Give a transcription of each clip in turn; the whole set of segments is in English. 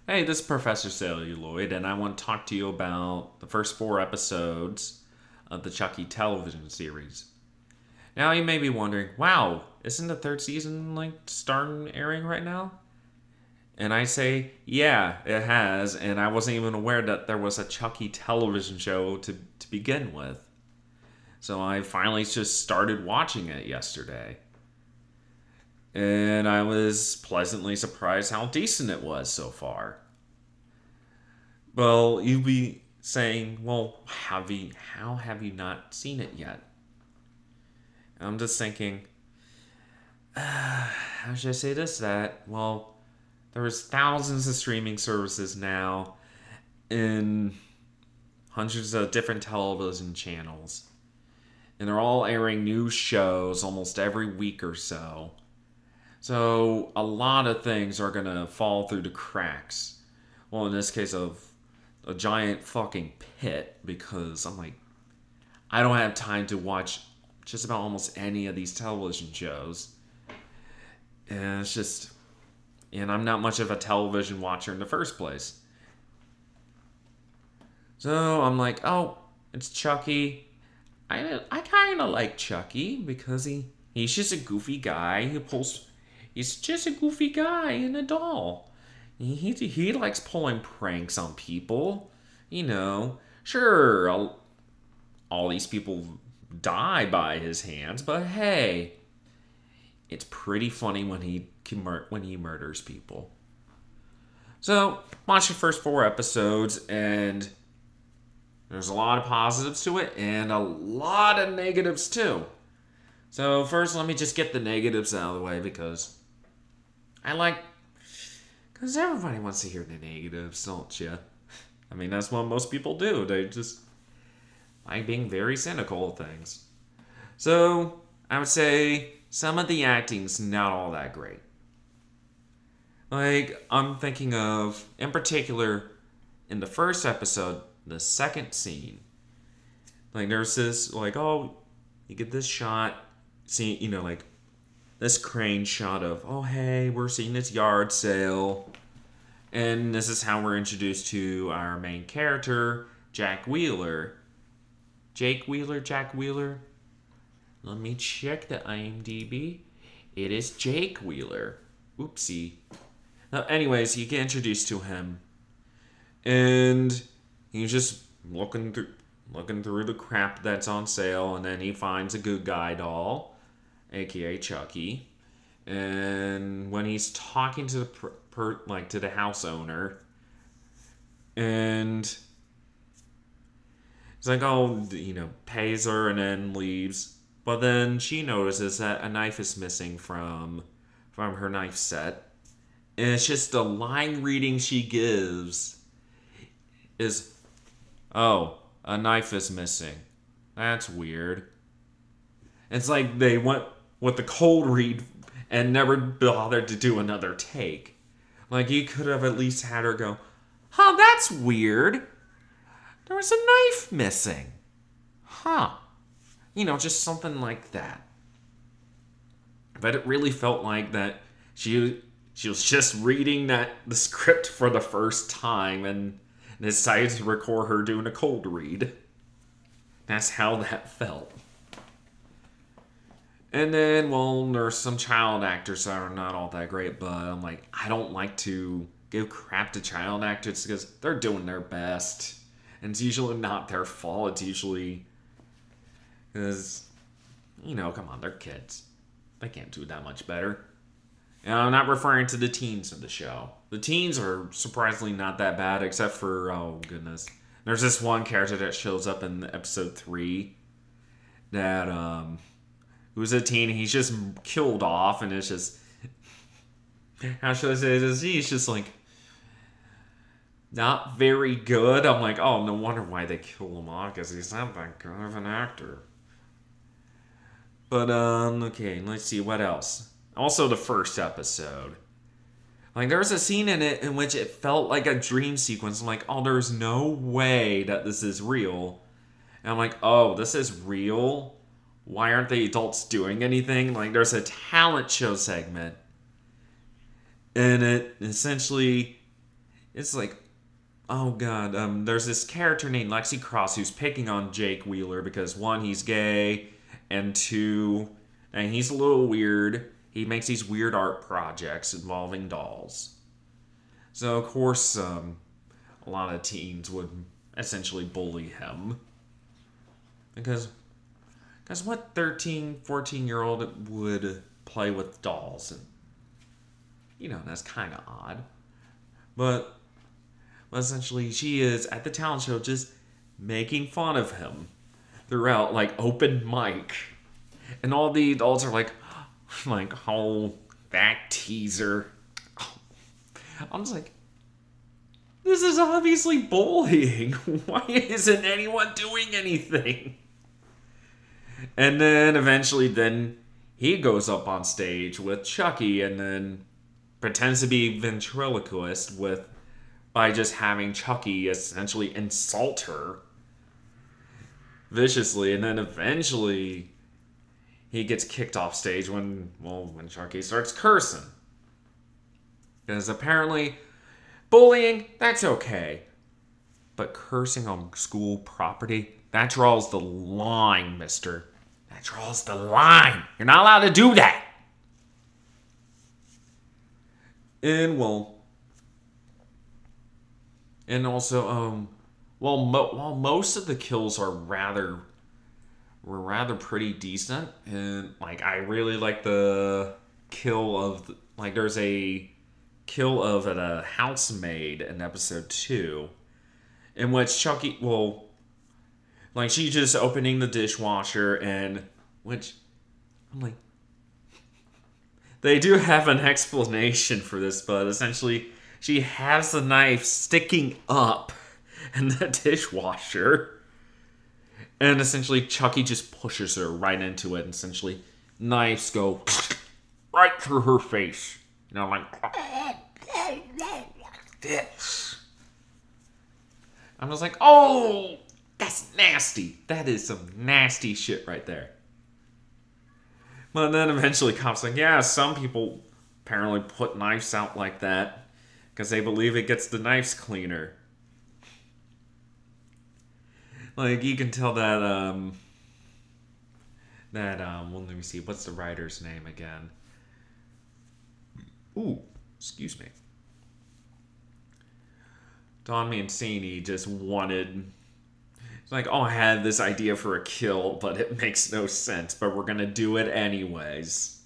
Hey, this is Professor Celluloid, and I want to talk to you about the first four episodes of the Chucky television series. Now, you may be wondering, wow, isn't the third season starting airing right now? And I say, yeah, it has, and I wasn't even aware that there was a Chucky television show to begin with. So I finally just started watching it yesterday. And I was pleasantly surprised how decent it was so far. Well, you'd be saying, well, how have you not seen it yet? And I'm just thinking, how should I say this? That, well, there's thousands of streaming services now in hundreds of different television channels. And they're all airing new shows almost every week or so. So a lot of things are going to fall through the cracks. Well, in this case of a giant fucking pit, because I'm like, I don't have time to watch just about almost any of these television shows. And it's just, and I'm not much of a television watcher in the first place. So I'm like, oh, it's Chucky. I kind of like Chucky because he's just a goofy guy who pulls. He's just a goofy guy and a doll. He likes pulling pranks on people. Sure, all these people die by his hands, but hey, it's pretty funny when he murders people. So watch the first four episodes, and there's a lot of positives to it and a lot of negatives too. So first, let me just get the negatives out of the way because everybody wants to hear the negatives, don't you? I mean, that's what most people do. They just like being very cynical of things. So I would say some of the acting's not all that great. Like, I'm thinking of, in particular, in the first episode, the second scene. Like, there's this, like, oh, you get this shot, see, like, this crane shot of, oh, hey, we're seeing this yard sale. And this is how we're introduced to our main character, Jack Wheeler. Jake Wheeler, Jack Wheeler. Let me check the IMDb. It is Jake Wheeler. Oopsie. Now, anyways, you get introduced to him, and he's just looking through the crap that's on sale, and then he finds a good guy doll, aka Chucky. And when he's talking to to the house owner, and he's like, oh, pays her and then leaves. But then she notices that a knife is missing from her knife set. And it's just the line reading she gives is, oh, a knife is missing. That's weird. It's like they went with the cold read and never bothered to do another take. Like, you could have at least had her go, huh, that's weird. There was a knife missing. Huh. Just something like that. But it really felt like that she was just reading the script for the first time and decided to record her doing a cold read. That's how that felt. And then, well, there's some child actors that are not all that great, but I'm like, I don't like to give crap to child actors because they're doing their best. And it's usually not their fault. It's usually because, come on, they're kids. They can't do that much better. And I'm not referring to the teens of the show. The teens are surprisingly not that bad, except for, oh goodness. There's this one character that shows up in episode 3 that, who's a teen, he's just killed off, and it's just, how should I say this? He's just like, not very good. I'm like, oh, no wonder why they kill him off, because he's not that good of an actor. But, okay, let's see, what else? Also, the first episode. Like, there was a scene in it in which it felt like a dream sequence. I'm like, oh, there's no way that this is real. And I'm like, oh, this is real? Why aren't the adults doing anything? Like, there's a talent show segment. And it essentially it's like, oh god, there's this character named Lexi Cross who's picking on Jake Wheeler because one, he's gay, and two, and he's a little weird. He makes these weird art projects involving dolls. So of course, a lot of teens would essentially bully him. Because what 13, 14-year-old would play with dolls? And, that's kind of odd. But essentially, she is, at the talent show, just making fun of him throughout, like, open mic. And all the adults are like, oh, that teaser. I'm just like, this is obviously bullying. Why isn't anyone doing anything? And then eventually he goes up on stage with Chucky and then pretends to be ventriloquist by just having Chucky essentially insult her viciously, and then eventually he gets kicked off stage when Chucky starts cursing. Because apparently bullying, that's okay. But cursing on school property, that draws the line, mister. That draws the line. You're not allowed to do that. And also, while most of the kills were rather pretty decent, and like I really like the kill of there's a kill of a housemaid in episode 2, in which Chucky she's just opening the dishwasher, and which I'm like, they do have an explanation for this, but essentially she has the knife sticking up in the dishwasher. And essentially Chucky just pushes her right into it, and essentially knives go right through her face. Like this. I'm just like, oh, that's nasty. That is some nasty shit right there. But then eventually cops like, yeah, some people apparently put knives out like that because they believe it gets the knives cleaner. Like, you can tell that, well, let me see, what's the writer's name again? Ooh, excuse me. Don Mancini just wanted, it's like, oh, I had this idea for a kill, but it makes no sense, but we're gonna do it anyways.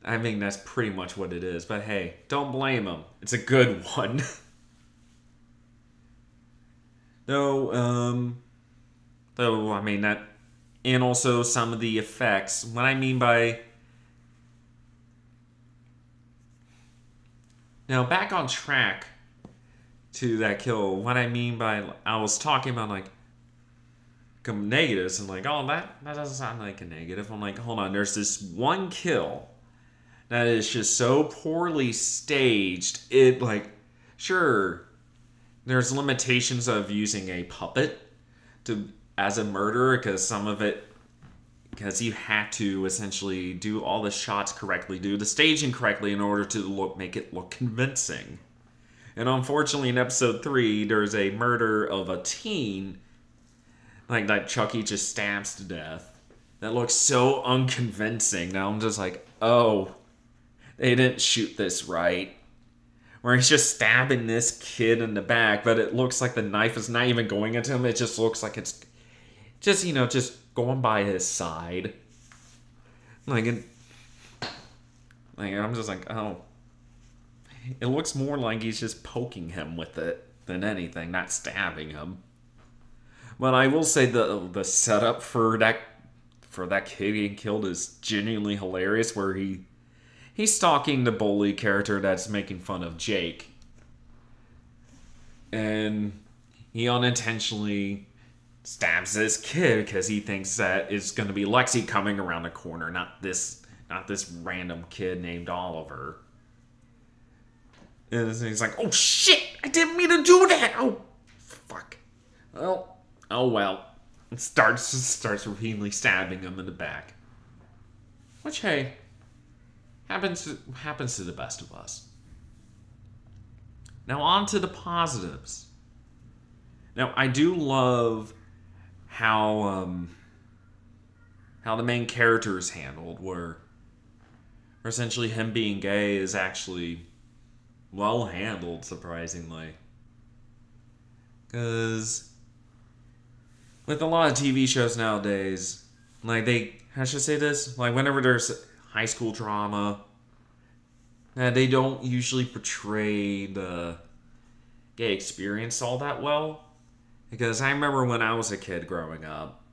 I mean, that's pretty much what it is, but hey, don't blame him. It's a good one. Though, I mean, that, and also some of the effects. What I mean by, now back on track to that kill, what I mean by, I was talking about like negatives and like, oh, that doesn't sound like a negative. I'm like, hold on, there's this one kill that is just so poorly staged. It like, sure, there's limitations of using a puppet as a murderer, because you have to essentially do all the shots correctly, do the staging correctly in order to make it look convincing. And unfortunately, in episode 3, there's a murder of a teen, like that Chucky just stabs to death, that looks so unconvincing. Now I'm just like, oh, they didn't shoot this right. Where he's just stabbing this kid in the back, but it looks like the knife is not even going into him. It just looks like it's just, just going by his side. I'm just like, oh. It looks more like he's just poking him with it than anything, not stabbing him. But I will say the setup for that kid getting killed is genuinely hilarious, where he's stalking the bully character that's making fun of Jake. And he unintentionally stabs this kid because he thinks that it's going to be Lexi coming around the corner, not this random kid named Oliver. And he's like, oh shit, I didn't mean to do that. Oh, fuck. Well, oh well. And starts repeatedly stabbing him in the back. Which, hey, happens to the best of us. Now on to the positives. Now I do love how the main character is handled, where essentially him being gay is actually well handled, surprisingly. Because with a lot of TV shows nowadays, like how should I say this? Like whenever there's high school drama, they don't usually portray the gay experience all that well. Because I remember when I was a kid growing up,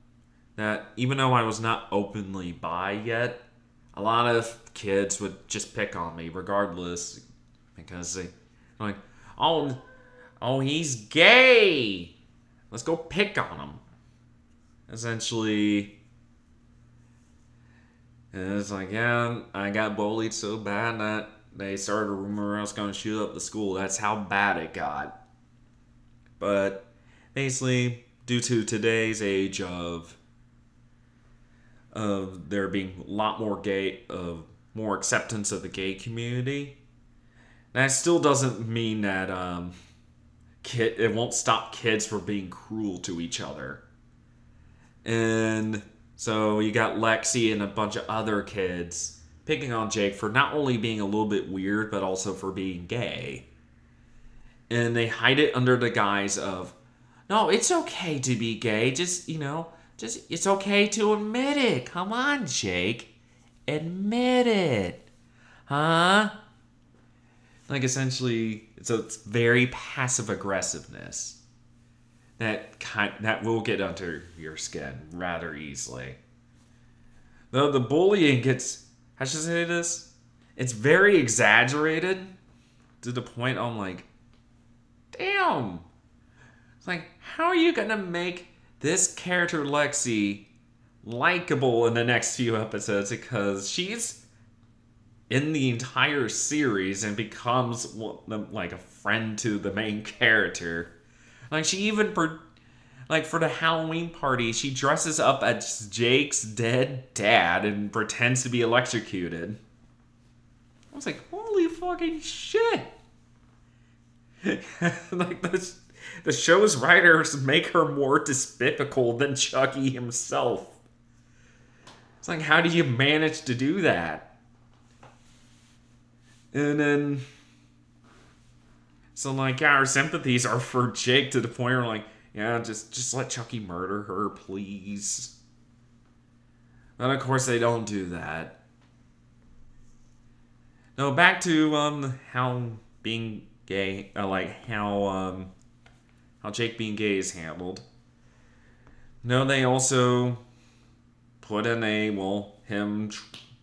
that even though I was not openly bi yet, a lot of kids would just pick on me regardless, because they like, oh, he's gay. Let's go pick on him. Essentially, and it's like, yeah, I got bullied so bad that they started a rumor I was going to shoot up the school. That's how bad it got. But basically, due to today's age of there being a lot more more acceptance of the gay community, that still doesn't mean that it won't stop kids from being cruel to each other. And so you got Lexi and a bunch of other kids picking on Jake for not only being a little bit weird, but also for being gay. And they hide it under the guise of, no, it's okay to be gay. Just it's okay to admit it. Come on, Jake. Admit it. Huh? Like, essentially, so it's very passive aggressiveness that will get under your skin rather easily. Though the bullying gets, how should I say this? It's very exaggerated to the point I'm like, damn. It's like, how are you gonna make this character Lexi likable in the next few episodes? Because she's in the entire series and becomes like a friend to the main character. Like, she even for the Halloween party, she dresses up as Jake's dead dad and pretends to be electrocuted. I was like, holy fucking shit. Like, the show's writers make her more despicable than Chucky himself. It's like, how do you manage to do that? And then, so like, our sympathies are for Jake to the point where like, yeah, just let Chucky murder her, please. But of course they don't do that. No, back to how being gay, how Jake being gay is handled. No, they also put in him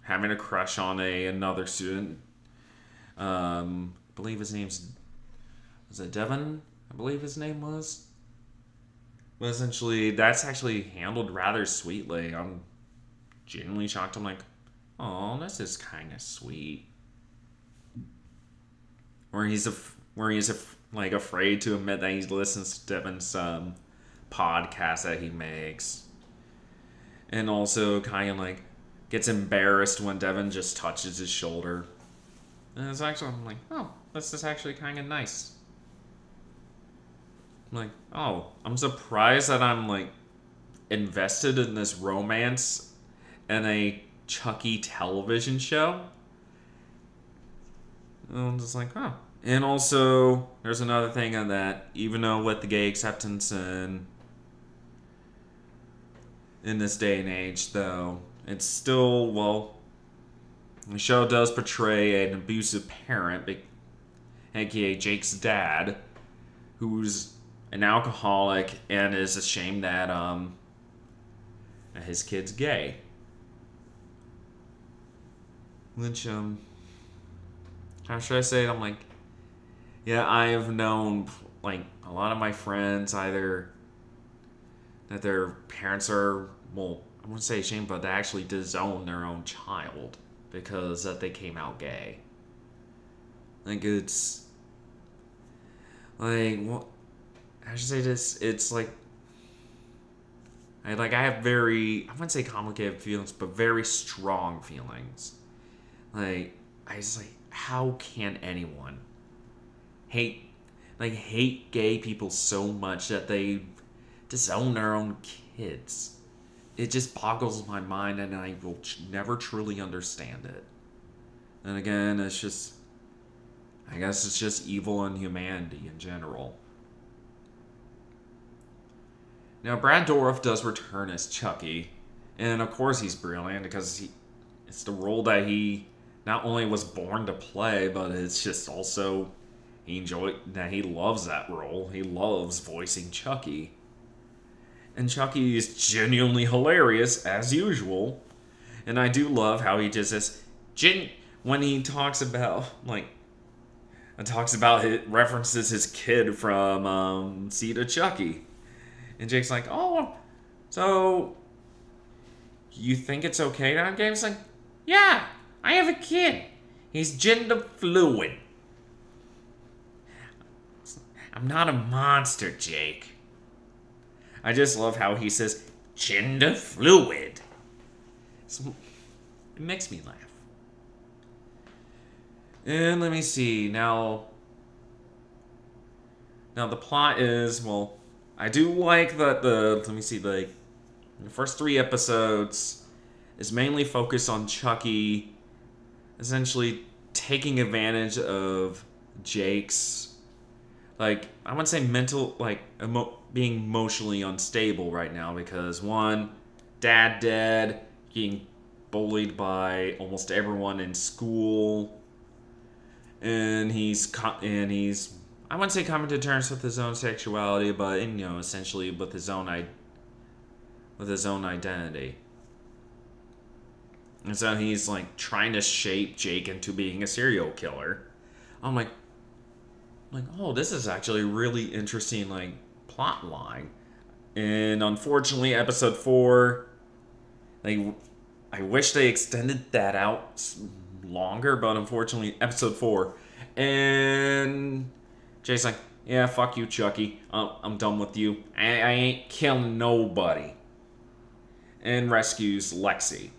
having a crush on another student. I believe was it Devin? I believe his name was. But essentially, that's actually handled rather sweetly. I'm genuinely shocked. I'm like, oh, this is kind of sweet. Where he's afraid to admit that he listens to Devin's podcast that he makes, and also kind of like gets embarrassed when Devin just touches his shoulder. And it's actually, I'm like, oh, this is actually kind of nice. I'm like, oh, I'm surprised that I'm like invested in this romance in a Chucky television show. And I'm just like, oh. And also, there's another thing on that, even though with the gay acceptance in this day and age, though, it's still, well, the show does portray an abusive parent, aka Jake's dad, who's an alcoholic and is ashamed that his kid's gay. Which, how should I say it? I'm like, yeah, I have known, like, a lot of my friends either that their parents are, well, I wouldn't say ashamed, but they actually disown their own child because that they came out gay. Like, it's, like, what, how should I say this? It's like, I have very, I wouldn't say complicated feelings, but very strong feelings. Like, I just like, how can anyone hate They hate gay people so much that they disown their own kids. It just boggles my mind, and I will never truly understand it. And again, it's just, I guess it's just evil and humanity in general. Now, Brad Dourif does return as Chucky, and of course he's brilliant because it's the role that he not only was born to play, but it's just also he loves that role. He loves voicing Chucky. And Chucky is genuinely hilarious, as usual. And I do love how he just says, when he talks about, references his kid from Seed of Chucky. And Jake's like, oh, so you think it's okay to have games? Like, yeah, I have a kid. He's gender fluid. I'm not a monster, Jake. I just love how he says, gender fluid. So, it makes me laugh. And let me see. Now the plot is, well, I do like that the first 3 episodes is mainly focused on Chucky essentially taking advantage of Jake's, I wouldn't say mental, being emotionally unstable right now because, one, dad dead, getting bullied by almost everyone in school, and he's I wouldn't say coming to terms with his own sexuality, but essentially with his own identity. And so he's trying to shape Jake into being a serial killer. I'm like, oh, this is actually a really interesting plot line. And unfortunately, episode 4, I wish they extended that out longer, but unfortunately, episode 4, and Jake's like, yeah, fuck you, Chucky. I'm done with you. I ain't killing nobody. And rescues Lexi.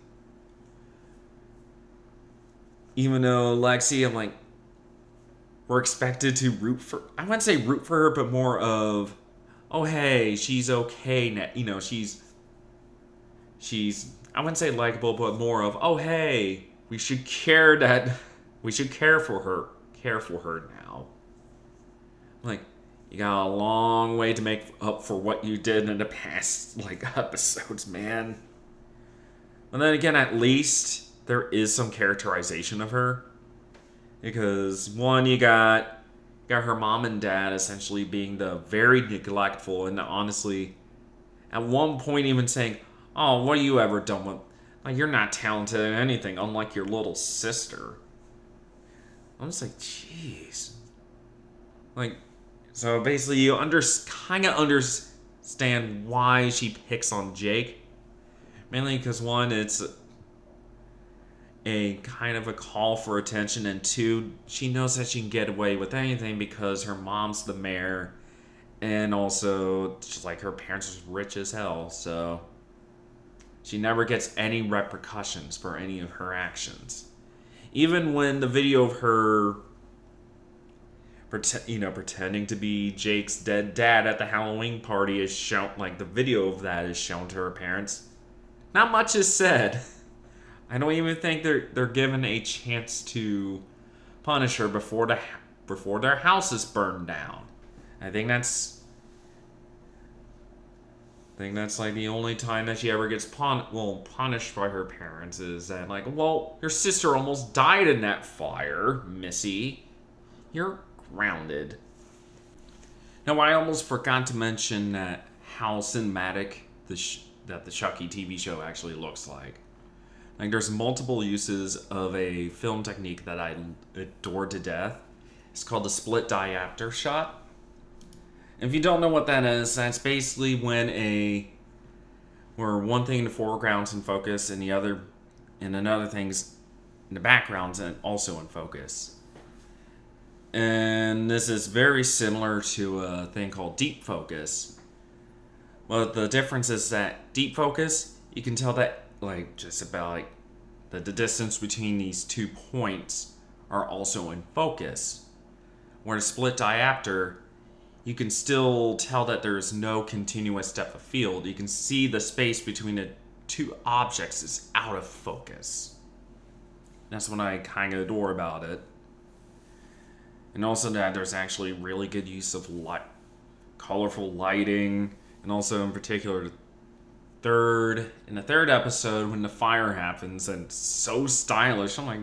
Even though Lexi, I'm like, we're expected to I wouldn't say root for her, but more of, oh, hey, she's okay now. She's, I wouldn't say likable, but more of, oh, hey, we should care for her now. You got a long way to make up for what you did in the past, episodes, man. And then again, at least there is some characterization of her. Because, one, you got her mom and dad essentially being the very neglectful and honestly, at one point even saying, oh, what have you ever done with... you're not talented in anything, unlike your little sister. I'm just like, jeez. So basically you kind of understand why she picks on Jake. Mainly because, one, it's a kind of a call for attention, and 2, she knows that she can get away with anything because her mom's the mayor, and also just her parents are rich as hell, so she never gets any repercussions for any of her even when the video of her pretending to be Jake's dead dad at the Halloween party is shown, the video of that is shown to her parents, not much is said. I don't even think they're given a chance to punish her before their house is burned down. I think that's the only time that she ever gets punished by her parents is that well, your sister almost died in that fire, Missy. You're grounded. Now, I almost forgot to mention that how cinematic that the Chucky TV show actually looks like. There's multiple uses of a film technique that I adore to death. It's called the split diopter shot. If you don't know what that is, that's basically where one thing in the foreground's in focus and another thing's in the background's also in focus. And this is very similar to a thing called deep focus. But the difference is that deep focus, you can tell that just about the distance between these 2 points are also in focus. Where a split diopter, you can still tell that there's no continuous depth of field. You can see the space between the two objects is out of focus. That's what I kind of adore about it. And also that there's actually really good use of light, colorful lighting, and also in particular in the third episode when the fire happens and it's so stylish. I'm like,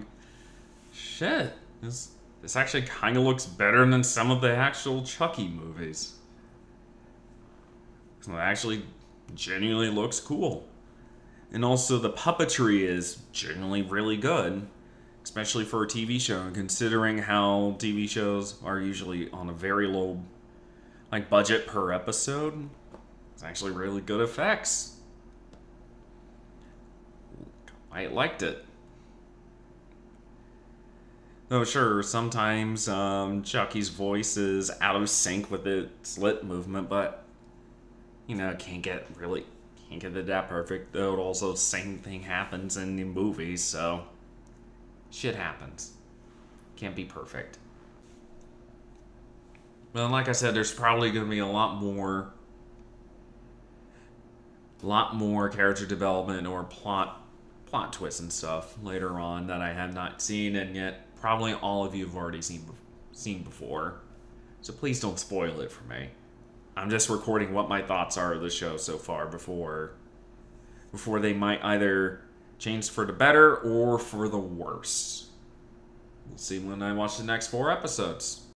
shit, this actually kind of looks better than some of the actual Chucky movies. So it actually genuinely looks cool. And also the puppetry is genuinely really good, especially for a TV show, and considering how TV shows are usually on a very low budget per episode. It's actually really good effects. I liked it. Though sure, sometimes Chucky's voice is out of sync with its lip movement, but can't get it that perfect. Though also the same thing happens in the movies, so shit happens. Can't be perfect. Well, like I said, there's probably going to be a lot more character development or plot twists and stuff later on that I have not seen, and yet probably all of you have already seen before. So please don't spoil it for me. I'm just recording what my thoughts are of the show so far before they might either change for the better or for the worse. We'll see when I watch the next 4 episodes.